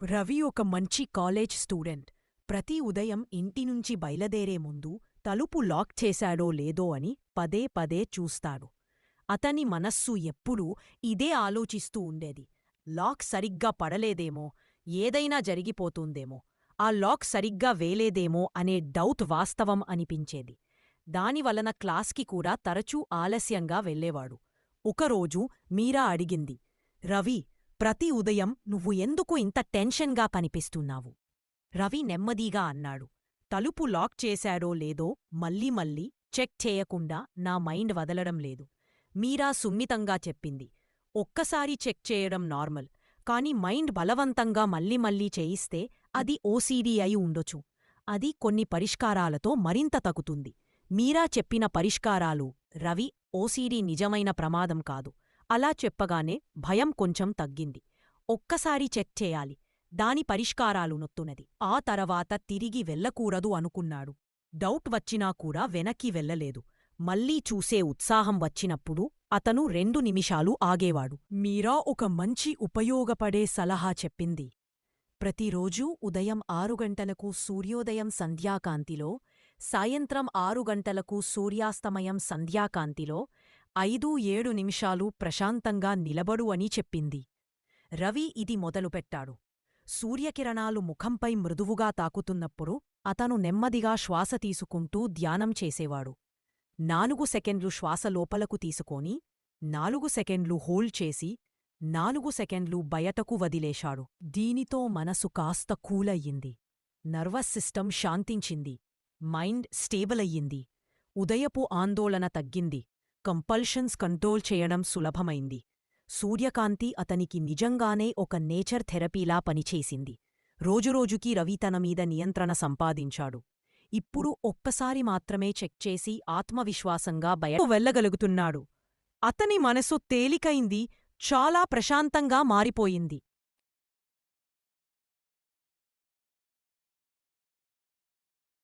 రవి ఒక మంచి college student. ప్రతి ఉదయం ఇంటినుంచి బయలుదేరే ముందు తలుపు లాక్ చేశాడో లేదో అని పదే పదే చూస్తాడు. అతని మనస్సు ఎప్పుడూ ఇదే ఆలోచిస్తూ ఉండేది. లాక్ సరిగ్గా పడలేదేమో, ఏదైనా జరిగిపోతుందేమో, ఆ లాక్ సరిగ్గా వేలేదేమో అనే డౌట్ వాస్తవం అనిపించేది. దానివలన క్లాస్కి కూడా తరచూ ఆలస్యంగా వెళ్ళేవాడు. ఒకరోజు మీరా అడిగింది, రవి, ప్రతి ఉదయం నువ్వు ఎందుకు ఇంత టెన్షన్గా కనిపిస్తున్నావు? రవి నెమ్మదిగా అన్నాడు, తలుపు లాక్ చేశాడో లేదో మళ్ళీ మళ్ళీ చెక్ చేయకుండా నా మైండ్ వదలడం లేదు. మీరా సున్నితంగా చెప్పింది, ఒక్కసారి చెక్ చేయడం నార్మల్, కాని మైండ్ బలవంతంగా మళ్ళీ మళ్ళీ చేయిస్తే అది ఓసీడీ అయి ఉండొచ్చు. అది కొన్ని పరిష్కారాలతో మరింత తగ్గుతుంది. మీరా చెప్పిన పరిష్కారాలు రవి ఓసీడీ నిజమైన ప్రమాదం కాదు. అలా చెప్పగానే భయం కొంచెం తగ్గింది. ఒక్కసారి చెక్ చేయాలి, దాని పరిష్కారాలు నొత్తునది. ఆ తర్వాత తిరిగి వెళ్ళకూడదు అనుకున్నాడు. డౌట్ వచ్చినా కూడా వెనక్కి వెళ్ళలేదు. మళ్ళీ చూసే ఉత్సాహం వచ్చినప్పుడు అతను 2 నిమిషాలు ఆగేవాడు. మీరా ఒక మంచి ఉపయోగపడే సలహా చెప్పింది. ప్రతిరోజూ ఉదయం 6 గంటలకు సూర్యోదయం సంధ్యాకాంతిలో, సాయంత్రం 6 గంటలకు సూర్యాస్తమయం సంధ్యాకాంతిలో 5-7 నిమిషాలు ప్రశాంతంగా నిలబడు అని చెప్పింది. రవి ఇది మొదలుపెట్టాడు. సూర్యకిరణాలు ముఖంపై మృదువుగా తాకుతున్నప్పుడు అతను నెమ్మదిగా శ్వాస తీసుకుంటూ ధ్యానం చేసేవాడు. 4 సెకండ్లు శ్వాస లోపలకు తీసుకొని, 4 సెకండ్లు హోల్డ్ చేసి, 4 సెకండ్లు బయటకు వదిలేశాడు. దీనితో మనసు కాస్త కూలయ్యింది. నర్వస్ సిస్టమ్ శాంతించింది. మైండ్ స్టేబులయ్యింది. ఉదయపు ఆందోళన తగ్గింది. కంపల్షన్స్ కంట్రోల్ చేయడం సులభమైంది. సూర్యకాంతి అతనికి నిజంగానే ఒక నేచర్ థెరపీలా పనిచేసింది. రోజురోజుకీ రవి తన మీద నియంత్రణ సంపాదించాడు. ఇప్పుడు ఒక్కసారి మాత్రమే చెక్ చేసి ఆత్మవిశ్వాసంగా బయటకు వెళ్ళగలుగుతున్నాడు. అతని మనసు తేలికైంది, చాలా ప్రశాంతంగా మారిపోయింది.